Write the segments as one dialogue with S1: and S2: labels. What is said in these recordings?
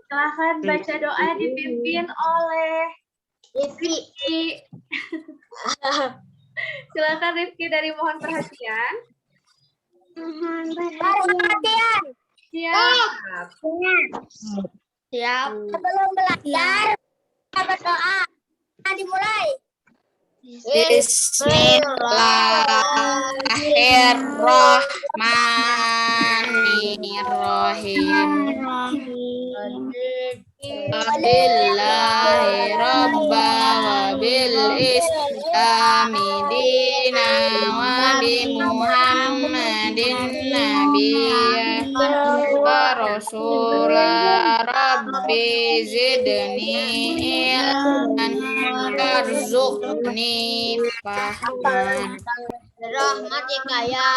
S1: Silahkan baca doa dipimpin oleh Rifki. Silakan Rifki dari Mohon Perhatian.
S2: Perhatian.
S1: Siap.
S2: Siap. Sebelum belajar, kita berdoa. Nah, dimulai.
S3: Bismillahirrahmanirrahim. Wabillahi robba wabil islami dina wabi muhammadin nabiyya wa rasulah rabbi zidni ilman warzuqni fahman
S2: Rahmatika ya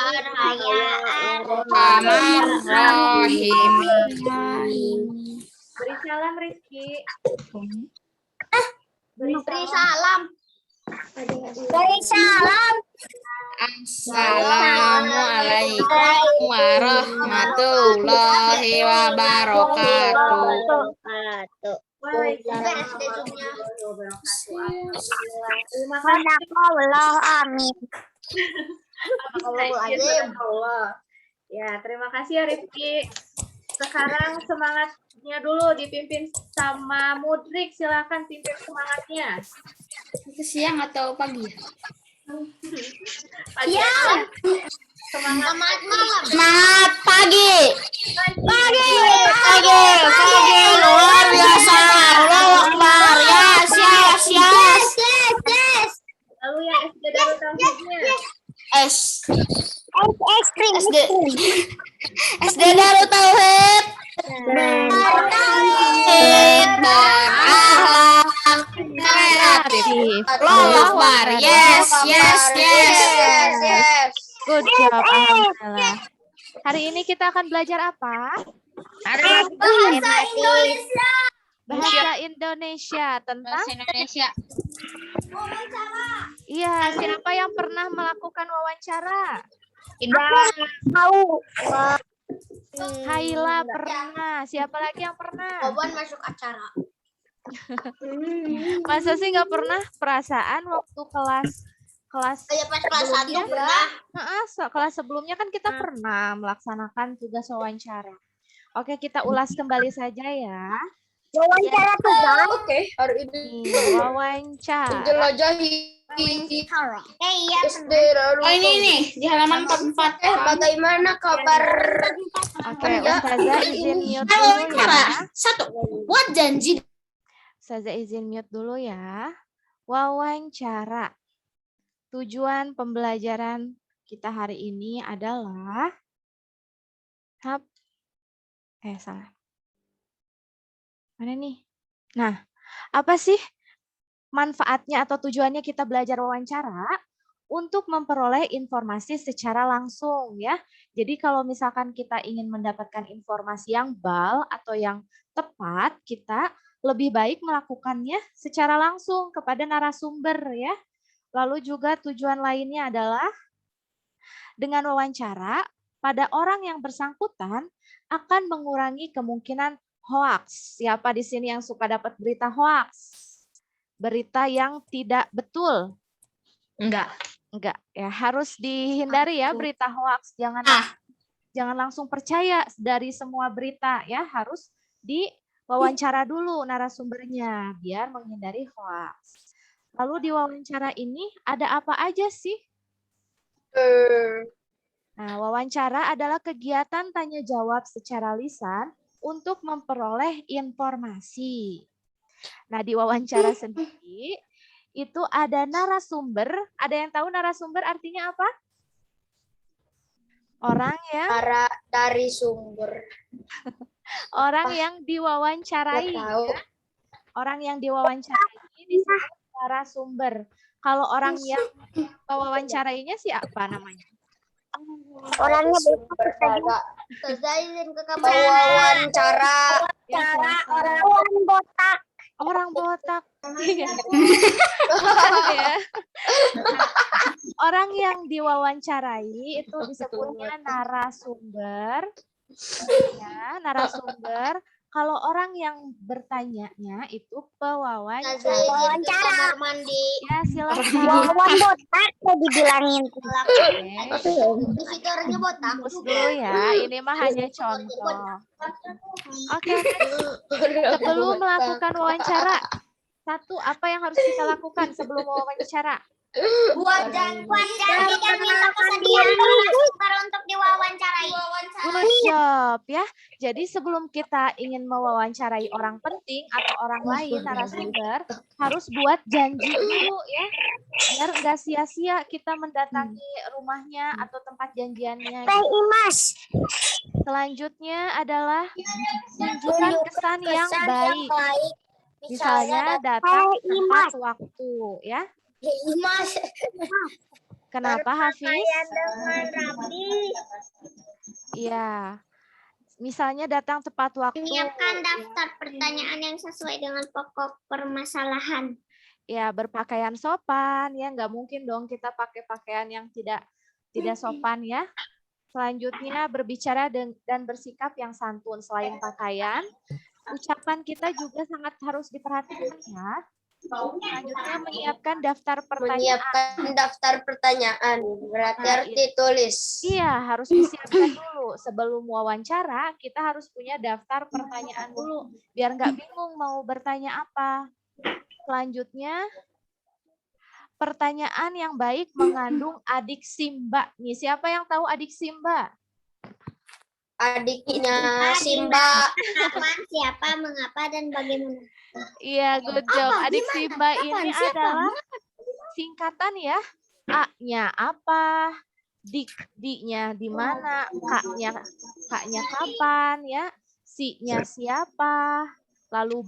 S3: arhamar rahimin.
S1: Beri salam Rifki.
S2: Beri salam. Beri salam.
S3: Assalamualaikum warahmatullahi wabarakatuh.
S1: Terima kasih.
S2: Amin.
S1: Ya, terima kasih ya Rifki. Sekarang semangatnya dulu dipimpin sama Mudrik. Silakan pimpin semangatnya.
S3: Itu siang atau pagi?
S2: Siang.
S1: Semangat
S2: malam.
S3: Semangat pagi. Pagi luar biasa. Allahu Akbar. Yes.
S1: Lalu yang SD Darut Tauhidnya.
S3: SD Darut Tauhid. Allahu Akbar. Yes.
S1: Good job, alhamdulillah. Hari ini kita akan belajar apa?
S2: Bahasa Indonesia.
S1: Bahasa Indonesia tentang
S3: Indonesia.
S1: Iya, siapa yang pernah melakukan wawancara?
S2: Tahu.
S1: Haila pernah. Siapa lagi yang pernah?
S2: Boban masuk acara.
S1: Masa sih nggak pernah? Perasaan waktu kelas
S2: Kayak pas kelas 1 pernah.
S1: kelas sebelumnya kan kita pernah melaksanakan tugas wawancara. Oke, kita ulas kembali saja ya.
S2: Wawancara tugas.
S3: Oke, hari ini
S1: Wawancara.
S3: jelajahi
S2: Iya.
S3: SD Darut. Oh ini nih di halaman 44. Bagaimana kabar?
S1: Oke, Ustazah izin mute dulu ya.
S3: Satu, buat janji.
S1: Ustazah izin mute dulu ya. Wawancara. Tujuan pembelajaran kita hari ini adalah salah. Mana nih? Nah, apa sih manfaatnya atau tujuannya kita belajar wawancara? Untuk memperoleh informasi secara langsung ya. Jadi kalau misalkan kita ingin mendapatkan informasi yang bal atau yang tepat, kita lebih baik melakukannya secara langsung kepada narasumber ya. Lalu juga tujuan lainnya adalah dengan wawancara pada orang yang bersangkutan akan mengurangi kemungkinan hoax. Siapa di sini yang suka dapat berita hoax? Berita yang tidak betul?
S3: Enggak
S1: Ya, harus dihindari ya berita hoax. Jangan langsung percaya dari semua berita ya, harus diwawancara dulu narasumbernya biar menghindari hoax. Lalu di wawancara ini ada apa aja sih? Nah, wawancara adalah kegiatan tanya jawab secara lisan untuk memperoleh informasi. Nah, di wawancara sendiri itu ada narasumber. Ada yang tahu narasumber artinya apa? Orang yang
S3: dari sumber.
S1: Orang yang diwawancarai. Ya. Orang yang diwawancarai disebut narasumber. Kalau orang yang wawancarainya siapa namanya?
S2: Orangnya
S3: Wawancara.
S2: orang botak.
S1: Orang botak. Ya. Orang yang diwawancarai itu disebutnya narasumber. Ya, narasumber. Kalau orang yang bertanyanya itu pewawancara.
S2: Wawancara.
S3: Mandi.
S1: Ya, silakan.
S2: Wawan botak mau dibilangin.
S3: Di situ orangnya botak.
S1: Fokus dulu ya. Ini mah hanya contoh. Oke. Sebelum melakukan wawancara, satu apa yang harus kita lakukan sebelum wawancara?
S2: Wawancara dan minta kesediaan narasumber untuk diwawancarai.
S1: Good job ya. Jadi sebelum kita ingin mewawancarai orang penting atau orang lain narasumber, harus buat janji dulu ya. Biar nggak sia-sia kita mendatangi rumahnya atau tempat janjiannya.
S2: Teh Imas.
S1: Selanjutnya adalah tunjukkan kesan yang baik. Misalnya datang tepat waktu ya.
S2: Imas.
S1: Kenapa Hafiz?
S2: Dengan rapi.
S1: Iya. Misalnya datang tepat waktu.
S2: Menyiapkan daftar pertanyaan yang sesuai dengan pokok permasalahan.
S1: Ya, berpakaian sopan ya, nggak mungkin dong kita pakai pakaian yang tidak sopan ya. Selanjutnya berbicara dan bersikap yang santun. Selain pakaian, ucapan kita juga sangat harus diperhatikan ya. Selanjutnya menyiapkan daftar pertanyaan.
S3: Berarti
S1: Nah,
S3: harus ditulis.
S1: Iya, harus disiapkan dulu. Sebelum wawancara, kita harus punya daftar pertanyaan dulu. Biar nggak bingung mau bertanya apa. Selanjutnya, pertanyaan yang baik mengandung adik Simba. Nih, siapa yang tahu adik Simba?
S3: Adiknya Simba.
S2: Kapan, siapa, mengapa, dan bagaimana.
S1: Iya, good job. Adik Simba ini adalah singkatan ya. A-nya apa? D-nya di mana? K-nya kapan ya? Si-nya siapa? Lalu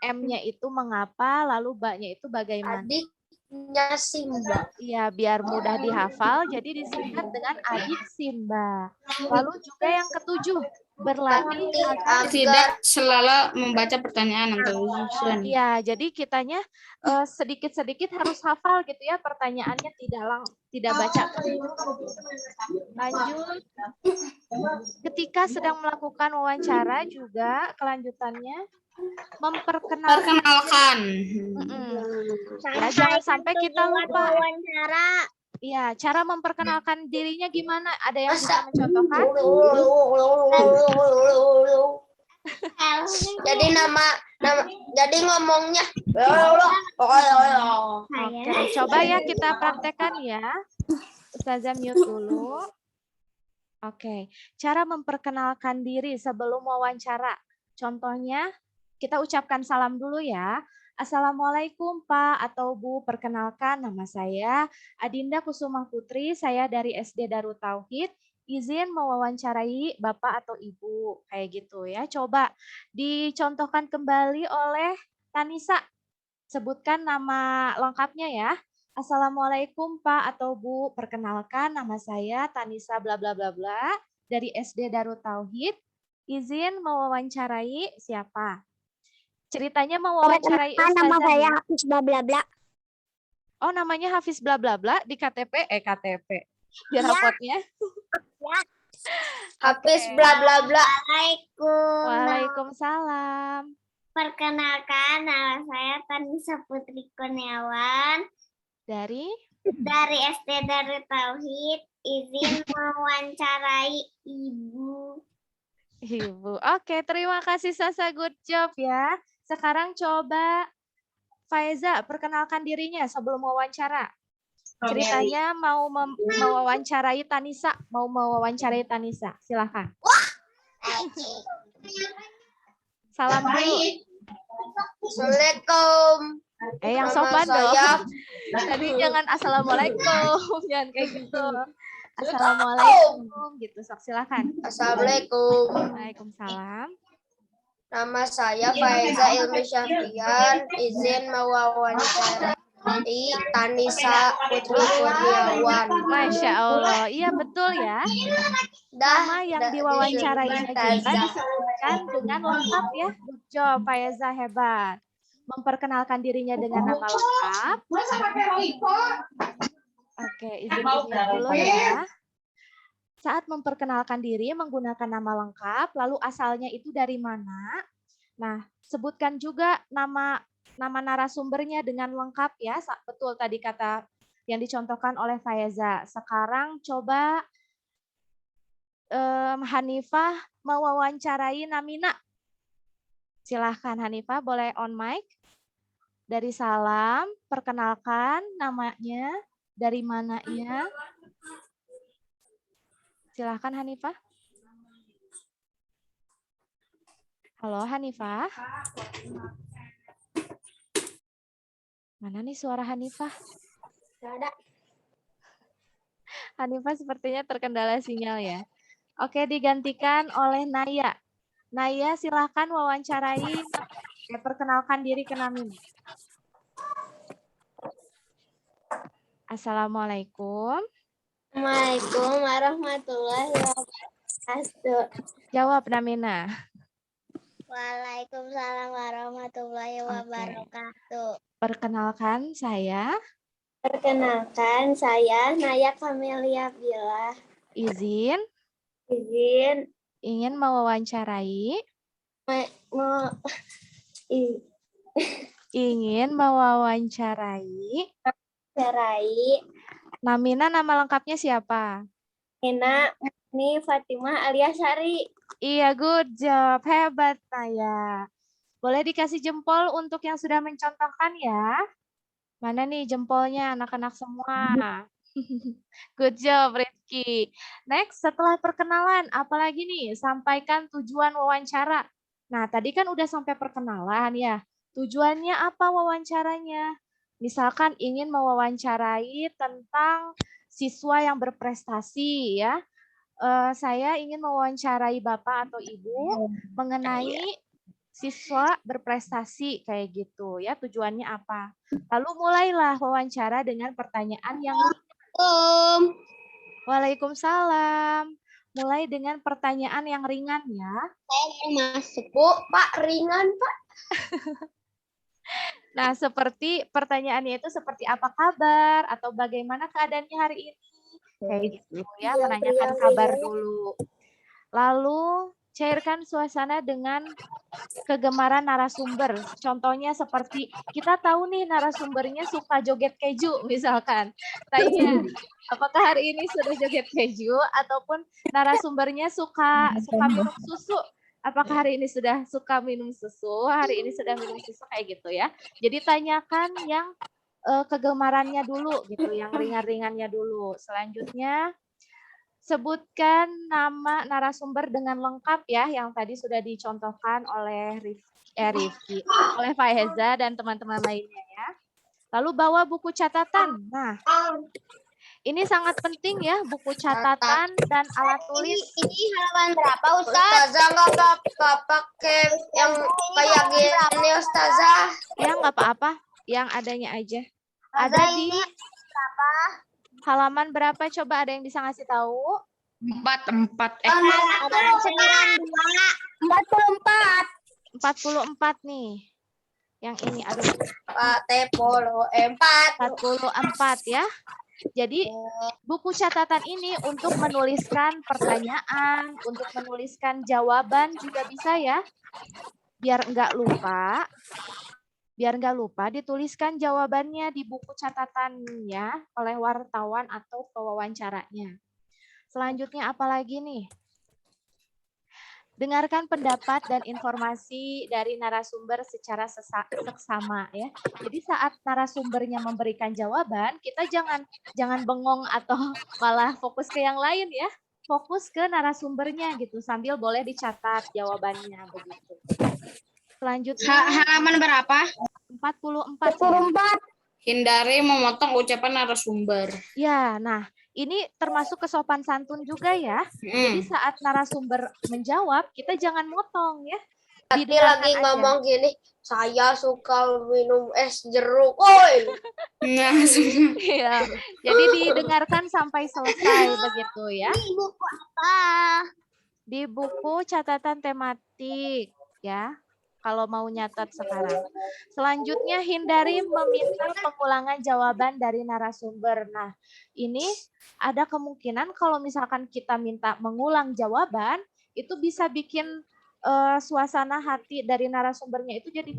S1: M-nya itu mengapa? Lalu ba-nya itu bagaimana?
S3: Adiknya Simba.
S1: Iya, biar mudah dihafal, jadi disingkat dengan adik Simba. Lalu juga yang ketujuh, berlatih agar
S4: Tidak selalu membaca pertanyaan atau susunan.
S1: Iya, jadi kitanya sedikit-sedikit harus hafal gitu ya, pertanyaannya tidak baca. Lanjut. Ketika sedang melakukan wawancara juga kelanjutannya memperkenalkan. Ya, jangan sampai kita lupa.
S2: Wawancara.
S1: Iya, cara memperkenalkan dirinya gimana? Ada yang bisa mencontohkan?
S3: Jadi ngomongnya.
S1: Oke, coba ya kita praktekkan ya. Ustazah mute dulu. Oke, cara memperkenalkan diri sebelum wawancara. Contohnya, kita ucapkan salam dulu ya. Assalamualaikum Pak atau Bu, perkenalkan nama saya Adinda Kusuma Putri, saya dari SD Darut Tauhid, izin mewawancarai Bapak atau Ibu, kayak gitu ya. Coba dicontohkan kembali oleh Tanisa, sebutkan nama lengkapnya ya. Assalamualaikum Pak atau Bu, perkenalkan nama saya Tanisa bla bla bla bla dari SD Darut Tauhid, izin mewawancarai siapa? Ceritanya mau wawancarai
S2: Nama
S1: Ustazah.
S2: saya Hafiz bla bla bla.
S1: Oh, namanya Hafiz bla bla bla di KTP. Di rapotnya.
S3: Hafiz bla bla bla.
S1: Waalaikumsalam.
S2: Perkenalkan, nama saya Tanisa Putri Kurniawan
S1: Dari
S2: SD Darut Tauhid, izin mewawancarai Ibu.
S1: Oke, terima kasih Sasa, good job ya. Sekarang coba Faiza perkenalkan dirinya sebelum wawancara. Ceritanya mau mewawancarai Tanisa, Silakan. Salam dulu.
S3: Assalamualaikum.
S1: Yang
S3: Nama
S1: sopan dong.
S3: saya.
S1: Tadi jangan assalamualaikum, jangan kayak gitu. Assalamualaikum gitu, sok silakan.
S3: Assalamualaikum.
S1: Waalaikumsalam.
S3: Nama saya Faiza Ilmi Syafian, izin mewawancarai Tanisa Putri Kurniawan.
S1: Masya Allah, iya betul ya. Nama yang diwawancarainya juga disebutkan dengan lengkap ya. Good job, Faiza, hebat. memperkenalkan dirinya dengan nama lengkap. Oke, izin dulu ya. Saat memperkenalkan diri menggunakan nama lengkap, lalu asalnya itu dari mana? Nah, sebutkan juga nama narasumbernya dengan lengkap ya. Betul tadi kata yang dicontohkan oleh Faiza. Sekarang coba Hanifah mewawancarai Namina. Silahkan Hanifah, boleh on mic. Dari salam, perkenalkan namanya, dari mananya. Silahkan Hanifah. Halo Hanifah. Mana nih suara Hanifah?
S2: Nggak ada.
S1: Hanifah sepertinya terkendala sinyal ya. Oke, digantikan oleh Naya. Naya silahkan wawancarai, perkenalkan diri ke Namin. Assalamualaikum.
S2: Assalamualaikum warahmatullahi wabarakatuh.
S1: Jawab Namina.
S2: Waalaikumsalam warahmatullahi wabarakatuh.
S1: Perkenalkan saya.
S2: Perkenalkan saya Naya Kamelia Bila.
S1: Izin. Ingin mewawancarai. Ingin mewawancarai. Namina nama lengkapnya siapa?
S2: Ena ini Fatimah alias Sari.
S1: Iya, good job. Hebat, Naya. Boleh dikasih jempol untuk yang sudah mencontohkan ya? Mana nih jempolnya anak-anak semua? Good job, Rizky. Next, setelah perkenalan, apalagi nih? Sampaikan tujuan wawancara. Nah, tadi kan udah sampai perkenalan ya. Tujuannya apa wawancaranya? Misalkan ingin mewawancarai tentang siswa yang berprestasi ya. Saya ingin mewawancarai Bapak atau Ibu mengenai siswa berprestasi kayak gitu ya. Tujuannya apa? Lalu mulailah wawancara dengan pertanyaan yang Waalaikumsalam. Mulai dengan pertanyaan yang ringan ya.
S2: Masuk, Bu. Pak, ringan, Pak.
S1: Nah, seperti pertanyaannya itu seperti apa kabar atau bagaimana keadaannya hari ini? Kayak gitu ya, menanyakan kabar dulu. Lalu cairkan suasana dengan kegemaran narasumber. Contohnya seperti kita tahu nih narasumbernya suka joget keju misalkan. Tanya, apakah hari ini sudah joget keju ataupun narasumbernya suka minum susu? Apakah hari ini sudah suka minum susu? Hari ini sudah minum susu kayak gitu ya. Jadi tanyakan yang kegemarannya dulu gitu, yang ringan-ringannya dulu. Selanjutnya sebutkan nama narasumber dengan lengkap ya, yang tadi sudah dicontohkan oleh Rifki, oleh Faiza dan teman-teman lainnya ya. Lalu bawa buku catatan. Nah, ini sangat penting ya, buku catatan dan alat tulis.
S2: Ini halaman berapa, Ustaz?
S3: Ustazah nggak pakai yang kayak gini, Ustazah.
S1: Ya, nggak apa-apa, yang adanya aja. Ada di halaman berapa? Coba ada yang bisa ngasih tahu?
S4: 44.
S2: Halaman
S1: 44 nih. Yang ini, aduh. 44 ya. Jadi buku catatan ini untuk menuliskan pertanyaan, untuk menuliskan jawaban juga bisa ya. Biar nggak lupa dituliskan jawabannya di buku catatannya oleh wartawan atau pewawancaranya. Selanjutnya apa lagi nih? Dengarkan pendapat dan informasi dari narasumber secara seksama ya. Jadi saat narasumbernya memberikan jawaban, kita jangan bengong atau malah fokus ke yang lain ya. Fokus ke narasumbernya gitu, sambil boleh dicatat jawabannya begitu. Selanjutnya
S4: Halaman berapa?
S1: 44. Ya.
S4: Hindari memotong ucapan narasumber.
S1: Ya, nah ini termasuk kesopan santun juga ya. Jadi saat narasumber menjawab, kita jangan motong ya.
S3: Tadi lagi ngomong gini, saya suka minum es jeruk. Woi.
S4: Nah,
S1: ya. Jadi didengarkan sampai selesai begitu ya.
S2: Ini buku apa?
S1: Di buku catatan tematik ya. kalau mau nyatat sekarang. Selanjutnya, hindari meminta pengulangan jawaban dari narasumber. Nah, ini ada kemungkinan kalau misalkan kita minta mengulang jawaban, itu bisa bikin suasana hati dari narasumbernya itu jadi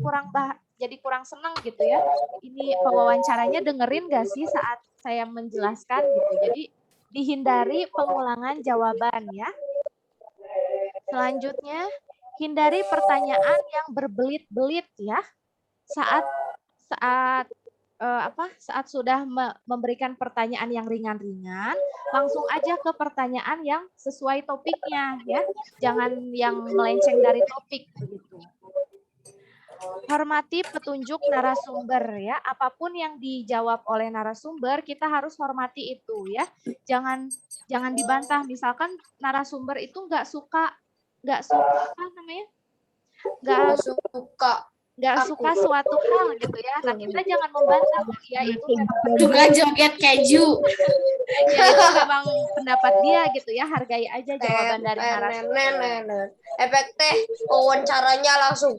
S1: kurang senang gitu ya. Ini pewawancaranya dengerin gak sih saat saya menjelaskan gitu. Jadi dihindari pengulangan jawaban ya. Selanjutnya, hindari pertanyaan yang berbelit-belit ya. Saat sudah memberikan pertanyaan yang ringan-ringan, langsung aja ke pertanyaan yang sesuai topiknya ya. Jangan yang melenceng dari topik begitu. Hormati petunjuk narasumber ya. Apapun yang dijawab oleh narasumber, kita harus hormati itu ya. Jangan dibantah. Misalkan narasumber itu nggak suka apa namanya? Nggak suka suatu hal gitu ya. Nah, kita jangan membantah, ya itu
S4: Suka joget keju.
S1: ya itu memang pendapat dia gitu ya. Hargai aja jawaban dari narasumber.
S3: Efek teh wawancaranya langsung.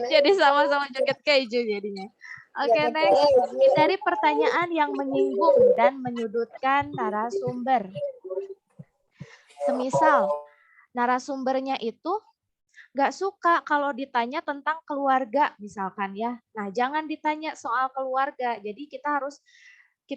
S1: Jadi sama-sama joget keju jadinya. Oke, next. Hindari pertanyaan yang menyinggung dan menyudutkan narasumber. Semisal narasumbernya itu nggak suka kalau ditanya tentang keluarga misalkan ya. Nah, jangan ditanya soal keluarga. Jadi kita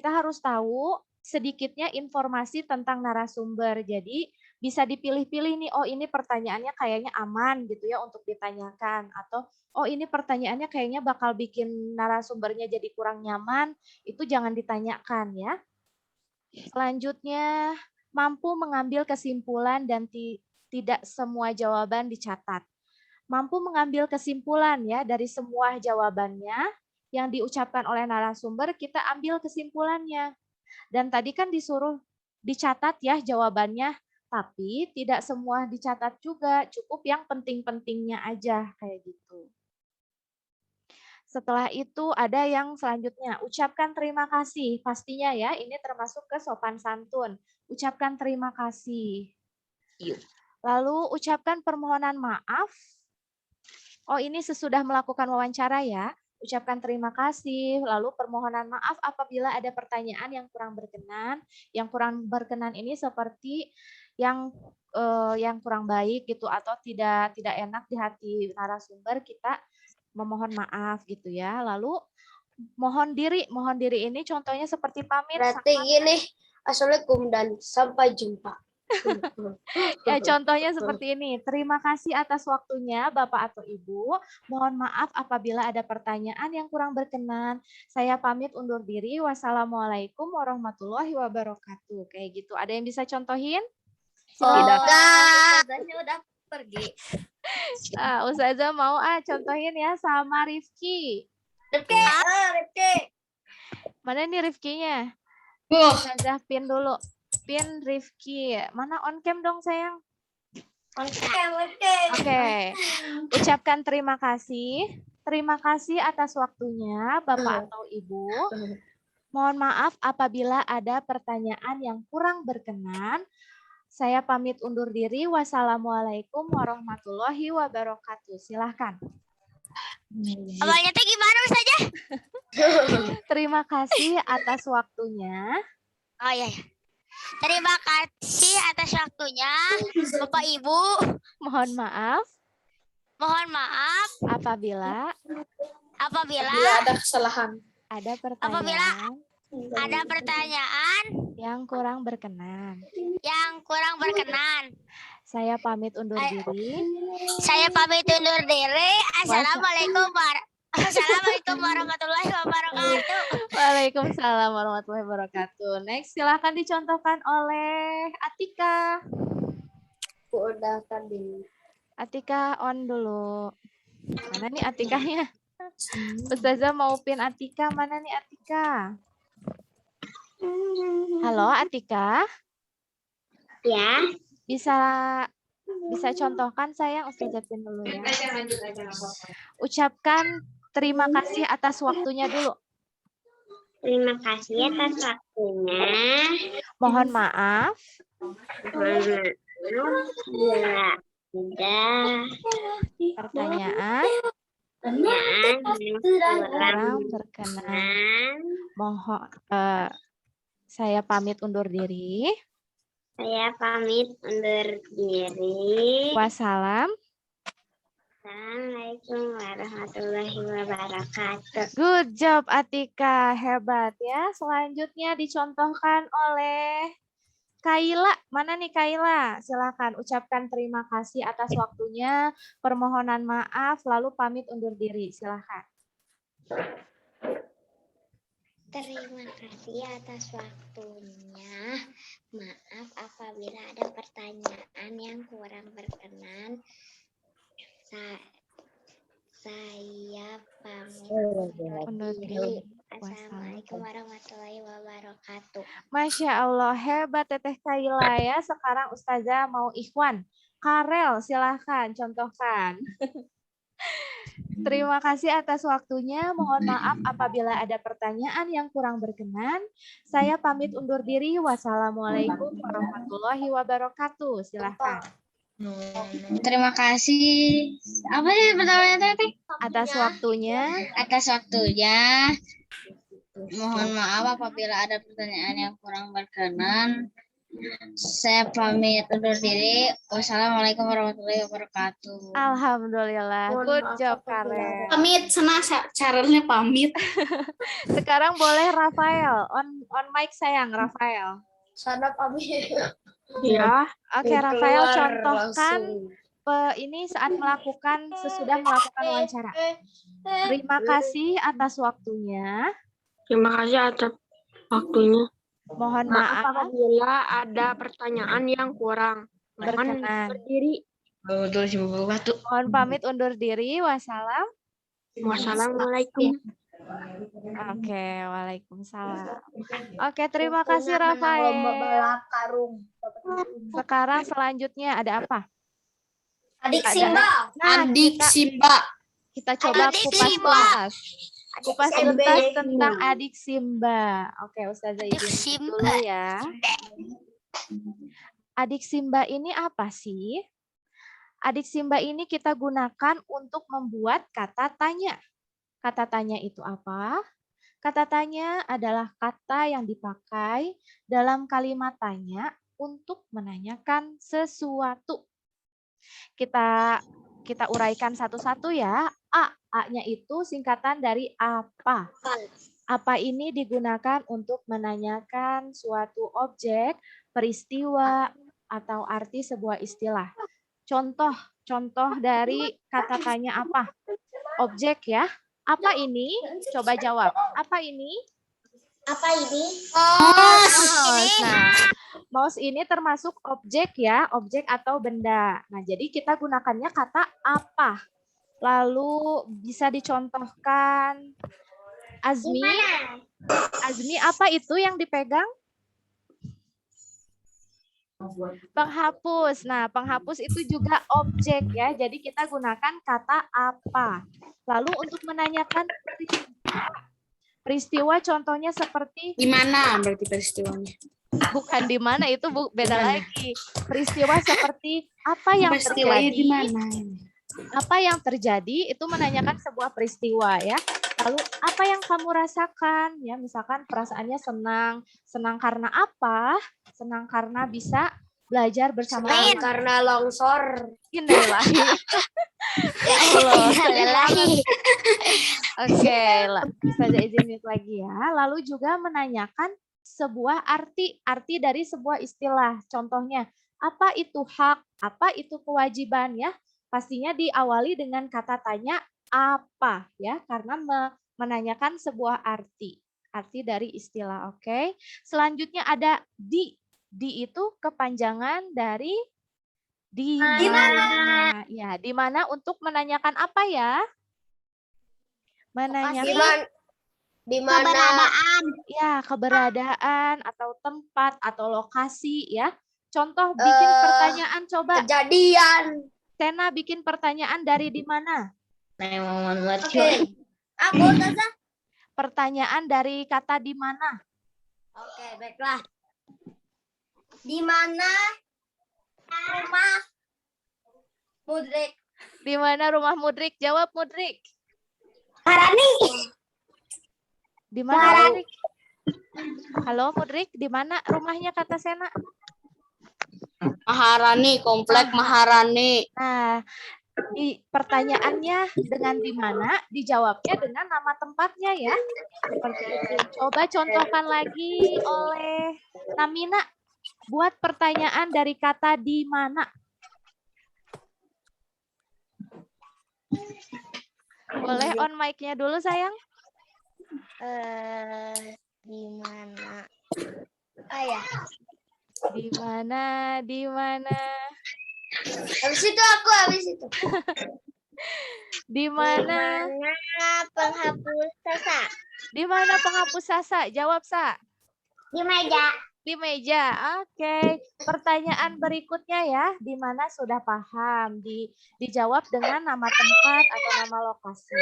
S1: harus tahu sedikitnya informasi tentang narasumber. Jadi bisa dipilih-pilih nih, oh ini pertanyaannya kayaknya aman gitu ya untuk ditanyakan. Atau oh ini pertanyaannya kayaknya bakal bikin narasumbernya jadi kurang nyaman. Itu jangan ditanyakan ya. Selanjutnya, mampu mengambil kesimpulan dan tidak semua jawaban dicatat. Mampu mengambil kesimpulan ya dari semua jawabannya yang diucapkan oleh narasumber, kita ambil kesimpulannya. Dan tadi kan disuruh dicatat ya jawabannya, tapi tidak semua dicatat juga, cukup yang penting-pentingnya aja kayak gitu. Setelah itu ada yang selanjutnya, ucapkan terima kasih. Pastinya ya, ini termasuk ke sopan santun. Ucapkan terima kasih. Lalu ucapkan permohonan maaf. Oh, ini sesudah melakukan wawancara ya. Ucapkan terima kasih, lalu permohonan maaf apabila ada pertanyaan yang kurang berkenan. Yang kurang berkenan ini seperti yang kurang baik gitu atau tidak enak di hati narasumber, kita memohon maaf gitu ya. Lalu mohon diri ini contohnya seperti pamit.
S3: Berarti gini, assalamualaikum dan sampai jumpa.
S1: Ya, contohnya seperti ini. Terima kasih atas waktunya Bapak atau Ibu. Mohon maaf apabila ada pertanyaan yang kurang berkenan. Saya pamit undur diri. Wassalamualaikum warahmatullahi wabarakatuh. Kayak gitu. Ada yang bisa contohin?
S3: Enggak.
S2: Udah pergi.
S1: Ustazah mau contohin ya sama Rifki.
S2: Rifki.
S1: Mana nih Rifkinya? Ustazah pin dulu. Pin Rifki. Mana on cam dong sayang? Oke. Ucapkan terima kasih. Terima kasih atas waktunya Bapak atau Ibu. Mohon maaf apabila ada pertanyaan yang kurang berkenan. Saya pamit undur diri. Wassalamualaikum warahmatullahi wabarakatuh. Silahkan.
S2: Awalnya teh gimana saja?
S1: Terima kasih atas waktunya.
S2: Oh iya. Terima kasih atas waktunya, Bapak Ibu.
S1: Mohon maaf apabila
S3: ada kesalahan.
S1: ada
S2: Apabila
S1: pertanyaan
S2: ada pertanyaan
S1: yang kurang berkenan. Saya pamit undur diri.
S2: Assalamualaikum warahmatullahi wabarakatuh.
S1: Waalaikumsalam warahmatullahi wabarakatuh. Next, silahkan dicontohkan oleh Atika.
S3: Udah tadi.
S1: Atika on dulu. Mana nih Atikanya? Ustazah mau pin Atika. Mana nih Atika? Halo Atika.
S2: Ya.
S1: Bisa contohkan sayang, Ustazah pin dulu ya. Ucapkan terima kasih atas waktunya dulu.
S2: Terima kasih atas waktunya.
S1: Mohon maaf
S2: Ya. Sudah.
S1: Pertanyaan kurang berkenan. Mohon saya pamit undur diri.
S2: Saya pamit undur diri.
S1: Wassalam.
S2: Assalamualaikum warahmatullahi wabarakatuh.
S1: Good job Atika, hebat ya. Selanjutnya dicontohkan oleh Kaila. Mana nih Kaila? Silakan ucapkan terima kasih atas waktunya, permohonan maaf, lalu pamit undur diri. Silakan.
S2: Terima kasih atas waktunya. Maaf apabila ada pertanyaan yang kurang berkenan. Saya pamit
S1: Undur
S2: diri.
S1: diri.
S2: Assalamualaikum warahmatullahi wabarakatuh.
S1: Masya Allah, hebat Teteh Kaila ya. Sekarang Ustazah mau Ikhwan. Karel, silahkan contohkan. Terima kasih atas waktunya. Mohon maaf apabila ada pertanyaan yang kurang berkenan. Saya pamit undur diri. Wassalamualaikum warahmatullahi wabarakatuh. Silahkan.
S4: Terima kasih. Apa sih pertanyaannya Teh?
S1: Atas waktunya.
S4: Atas waktunya. Mohon maaf apabila ada pertanyaan yang kurang berkenan. Saya pamit undur diri. Wassalamualaikum warahmatullahi wabarakatuh.
S1: Alhamdulillah. Good job Karel.
S4: Pamit, sana caranya pamit.
S1: Sekarang boleh Rafael. On mic sayang, Rafael.
S3: Sana pamit.
S1: Ya, oke Rafael,
S3: Keluar
S1: contohkan
S3: langsung.
S1: ini saat melakukan sesudah melakukan wawancara. Terima kasih atas waktunya.
S5: Terima kasih atas waktunya.
S1: Mohon
S5: Maaf
S1: maaf
S5: apabila ada pertanyaan yang kurang
S1: berkenan.
S5: berdiri.
S1: Mohon pamit undur diri. Wassalam.
S5: Wassalamualaikum.
S1: Oke, waalaikumsalam. Oke, terima kasih Rafael. Sekarang selanjutnya ada apa?
S3: Adik
S1: Ada-
S3: Simba.
S1: Nah,
S4: Adik Simba.
S1: kita coba
S2: Adik
S1: kupas
S2: Simba.
S1: tuntas. Kupas
S3: Simba.
S1: tuntas tentang adik Simba. Oke, Ustazah
S2: Adik
S1: izin
S2: Simba.
S1: dulu ya. Adik Simba ini apa sih? Adik Simba ini kita gunakan untuk membuat kata tanya. Kata tanya itu apa? Kata tanya adalah kata yang dipakai dalam kalimat tanya untuk menanyakan sesuatu. Kita uraikan satu-satu ya. A-nya itu singkatan dari apa. Apa ini digunakan untuk menanyakan suatu objek, peristiwa, atau arti sebuah istilah. Contoh dari kata tanya apa? Objek ya. Apa ini? Coba jawab. Apa ini?
S3: Apa ini?
S1: Mouse. Nah, mouse ini termasuk objek ya, objek atau benda. Nah, jadi kita gunakannya kata apa. Lalu bisa dicontohkan. Azmi, Azmi apa itu yang dipegang? Penghapus. Nah, penghapus itu juga objek ya. Jadi kita gunakan kata apa. Lalu untuk menanyakan peristiwa contohnya seperti
S4: Di mana berarti peristiwanya?
S1: bukan di mana itu beda lagi. Peristiwa seperti apa yang
S4: Peristiwanya
S1: terjadi?
S4: di mana?
S1: Apa yang terjadi itu menanyakan sebuah peristiwa ya. Lalu apa yang kamu rasakan? Ya, misalkan perasaannya senang. Senang karena apa? Senang karena bisa belajar bersama
S3: Senang karena longsor.
S1: Innalillahi. Ya Allah.
S2: Innalillahi.
S1: Oke, bisa izin mute lagi ya. Lalu juga menanyakan sebuah arti dari sebuah istilah. Contohnya, apa itu hak? Apa itu kewajiban ya? Pastinya diawali dengan kata tanya apa ya, karena menanyakan sebuah arti dari istilah. Oke. Selanjutnya ada di. Di itu kepanjangan dari di mana. Ya, di mana untuk menanyakan apa ya? Menanyakan
S3: Di mana?
S2: Keberadaan.
S1: ya keberadaan atau tempat atau lokasi ya. Contoh bikin pertanyaan coba.
S3: Kejadian.
S1: Sena bikin pertanyaan dari di mana?
S3: Oke. Aku Ustazah.
S1: Pertanyaan dari kata di mana?
S3: Oke, baiklah. Di mana rumah Mudrik.
S1: Di mana rumah Mudrik? Jawab Mudrik.
S3: Harani.
S1: Di mana Mudrik? Halo Mudrik, di mana rumahnya kata Sena?
S4: Maharani, komplek Maharani.
S1: Nah, pertanyaannya dengan di mana, dijawabnya dengan nama tempatnya ya. Seperti itu. Coba contohkan lagi oleh Namina. Buat pertanyaan dari kata di mana. Boleh on mic-nya dulu sayang.
S2: Di mana?
S1: Di mana, di mana.
S3: Habis itu.
S1: Di mana?
S2: Penghapus sasa?
S1: Di mana penghapus sasa? Jawab Sa.
S2: Di meja.
S1: Di meja. Oke. Pertanyaan berikutnya ya. Di mana sudah paham. Dijawab dengan nama tempat atau nama lokasi.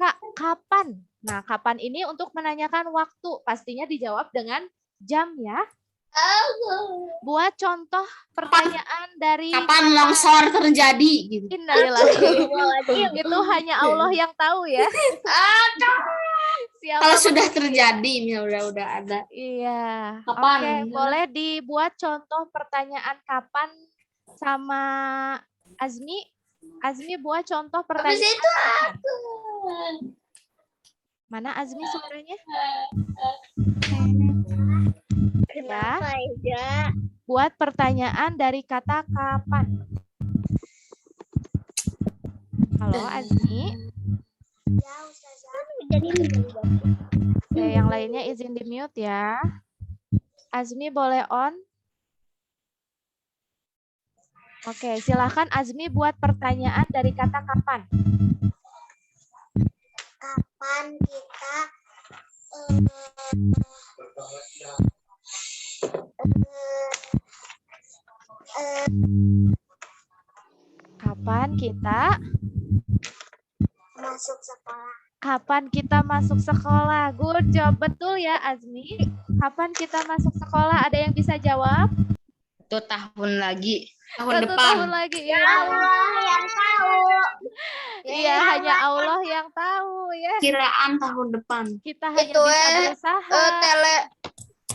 S1: Kak, kapan? Nah, kapan ini untuk menanyakan waktu. Pastinya dijawab dengan jam ya. Buat contoh pertanyaan dari
S4: Kapan longsor terjadi? Gitu.
S1: Innalillahi. Itu hanya Allah yang tahu ya. Siapa
S4: Kalau sudah terjadi, ya udah ada.
S1: Iya.
S4: Kapan?
S1: Oke, boleh dibuat contoh pertanyaan kapan sama Azmi. Azmi buat contoh
S3: Habis
S1: pertanyaan.
S3: itu aku.
S1: Mana Azmi suaranya? Ya. Buat pertanyaan dari kata kapan. Halo Azmi. Oke, yang lainnya izin di mute ya. Azmi boleh on. Oke, silakan Azmi buat pertanyaan dari kata kapan.
S2: Kapan kita
S1: Kapan kita
S2: masuk sekolah?
S1: Kapan kita masuk sekolah? Good job, betul ya Azmi. Kapan kita masuk sekolah? Ada yang bisa jawab?
S4: Itu tahun lagi. Tahun
S1: Satu
S4: depan.
S1: tahun lagi. Ya.
S2: Allah yang tahu.
S1: Iya, hanya Allah yang tahu ya.
S4: Kiraan tahun depan.
S1: Kita hanya
S3: Itu
S1: bisa berusaha.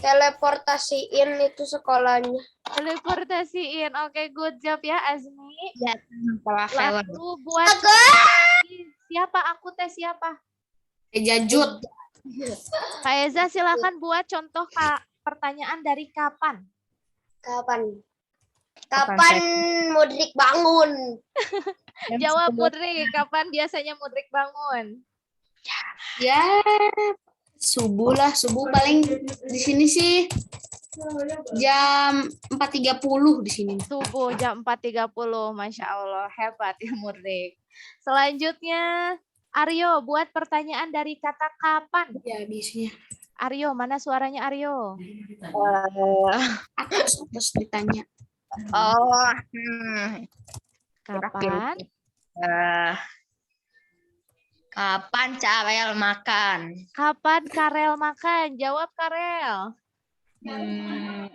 S3: Teleportasiin itu sekolahnya.
S1: Teleportasiin. Oke, good job ya Azmi.
S4: Ya, sekolah
S1: Lalu buat siapa? Aku tes siapa?
S4: Jajut.
S1: Kak Eza silakan buat contoh pertanyaan dari kapan.
S3: Kapan Mudrik bangun?
S1: Jawab Mudrik, kapan biasanya Mudrik bangun?
S4: Ya, subuh lah. Subuh paling di sini sih jam 4.30 di sini.
S1: Subuh jam 4.30, Masya Allah, hebat ya Mudrik. Selanjutnya, Aryo, buat pertanyaan dari kata kapan.
S4: Ya, biasanya.
S1: Aryo, mana suaranya Aryo?
S4: Terus ditanya.
S1: Kapan?
S6: Kapan Karel makan?
S1: Kapan Karel makan? Jawab Karel.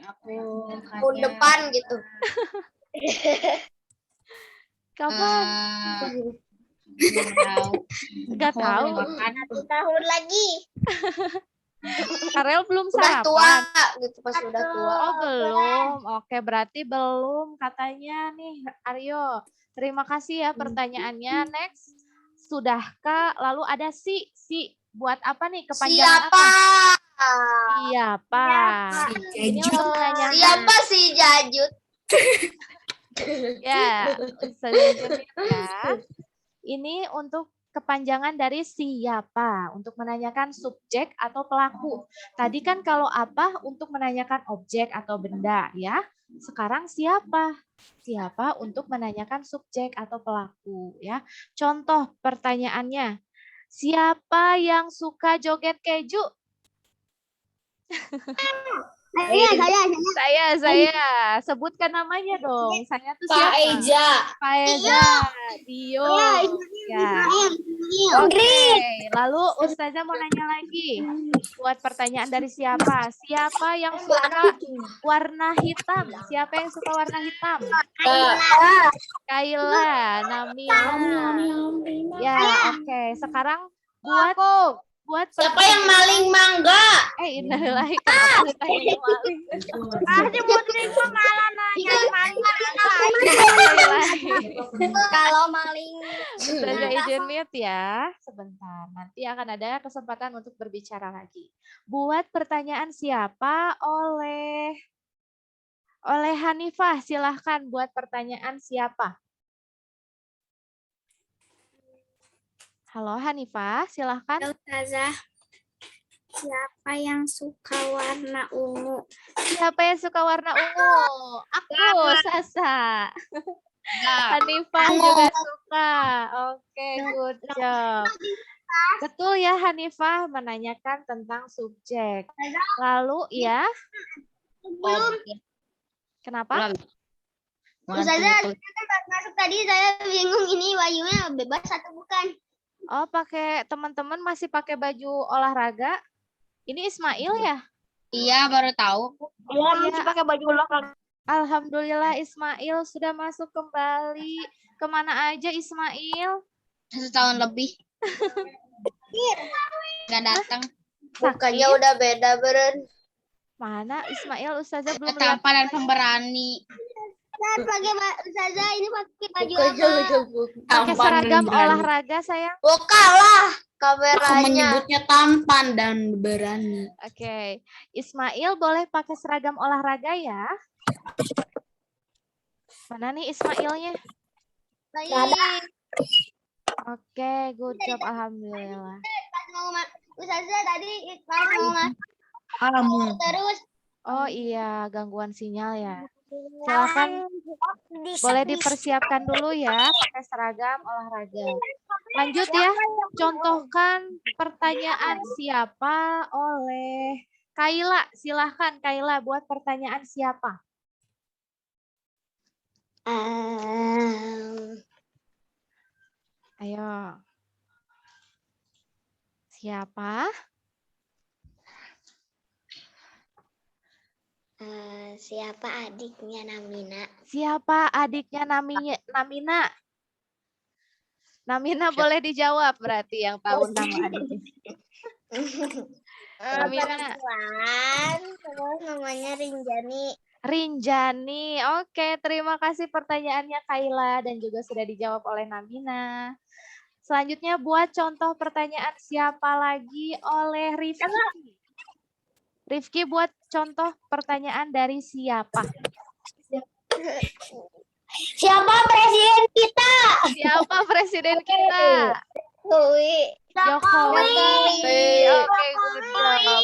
S6: Aku
S3: Tahun depan gitu.
S1: Kapan? Nggak tahu.
S2: 1 tahun lagi.
S1: Karel belum
S3: Udah tua
S1: sarapan.
S3: gitu pas udah tua.
S1: Oh belum. Oke, berarti belum katanya nih Aryo. Terima kasih ya pertanyaannya. Next. Sudahkah? Lalu ada si. Buat apa nih? Kepanjangan
S3: Siapa?
S1: apa? Siapa? Ini untuk menanyakan.
S3: Siapa si Jajut?
S1: Ya, selanjutnya ya. Ini untuk kepanjangan dari siapa untuk menanyakan subjek atau pelaku. Tadi kan kalau apa untuk menanyakan objek atau benda ya. Sekarang siapa? Siapa untuk menanyakan subjek atau pelaku ya. Contoh pertanyaannya. Siapa yang suka joget keju? Saya. Sebutkan namanya dong. Saya tuh
S3: Kak
S1: siapa?
S3: Eja.
S1: Faeza, Dio. Ya. Oke, lalu Ustazah mau nanya lagi. Buat pertanyaan dari siapa? Siapa yang suka warna hitam? Siapa yang suka warna hitam? Kaila, Namina. Ya, oke. Sekarang buat
S3: Siapa yang maling mangga?
S1: innalillahi kenapa ditanya maling? Innalillahi.
S2: Kalau maling
S1: Ustazah izin mute ya, sebentar. Nanti akan ada kesempatan untuk berbicara lagi. Buat pertanyaan siapa oleh Hanifah, silahkan buat pertanyaan siapa. Halo Hanifah, silahkan.
S2: Ustazah, siapa yang suka warna ungu?
S1: Siapa yang suka warna ungu? Aku, Sasa. Hanifah juga suka. Oke, good job. Betul ya Hanifah menanyakan tentang subjek. Lalu ya, kenapa?
S2: Ustazah, masuk tadi saya bingung ini bajunya bebas atau bukan?
S1: Oh, teman-teman masih pakai baju olahraga? Ini Ismail ya?
S4: Iya, baru tahu.
S5: Iya, masih pakai baju olahraga.
S1: Alhamdulillah Ismail sudah masuk kembali. Kemana aja Ismail?
S4: 1 tahun lebih. Nggak datang.
S3: Bukannya udah beda, Beren.
S1: Mana Ismail? Ustazah belum lihat.
S4: Tampan dan pemberani.
S2: Ustazah ini pakai baju
S3: Bukannya
S2: apa?
S3: udah bukan.
S1: Pakai seragam olahraga sayang.
S3: Oh, kalah
S4: Aku
S3: kameranya.
S4: menyebutnya tampan dan berani.
S1: Oke, Ismail boleh pakai seragam olahraga ya? Mana nih Ismailnya?
S2: Baik.
S1: Oke, good job, alhamdulillah.
S2: Ustazah tadi mau
S4: Kamu.
S2: terus
S1: Oh iya, gangguan sinyal ya. Silakan boleh dipersiapkan dulu ya pakai seragam olahraga. Lanjut ya, contohkan pertanyaan siapa oleh Kaila. Silahkan Kaila buat pertanyaan siapa. Ayo. Siapa?
S2: siapa adiknya Namina?
S1: Siapa adiknya Namina? Namina boleh dijawab berarti yang tahu nama adiknya. Namina.
S2: Terus namanya Rinjani.
S1: Rinjani. Oke, terima kasih pertanyaannya Kaila dan juga sudah dijawab oleh Namina. Selanjutnya buat contoh pertanyaan siapa lagi oleh Rifki. Rifki buat contoh pertanyaan dari siapa?
S2: Siapa presiden kita?
S1: Siapa presiden kita? Jokowi. Oke, good job.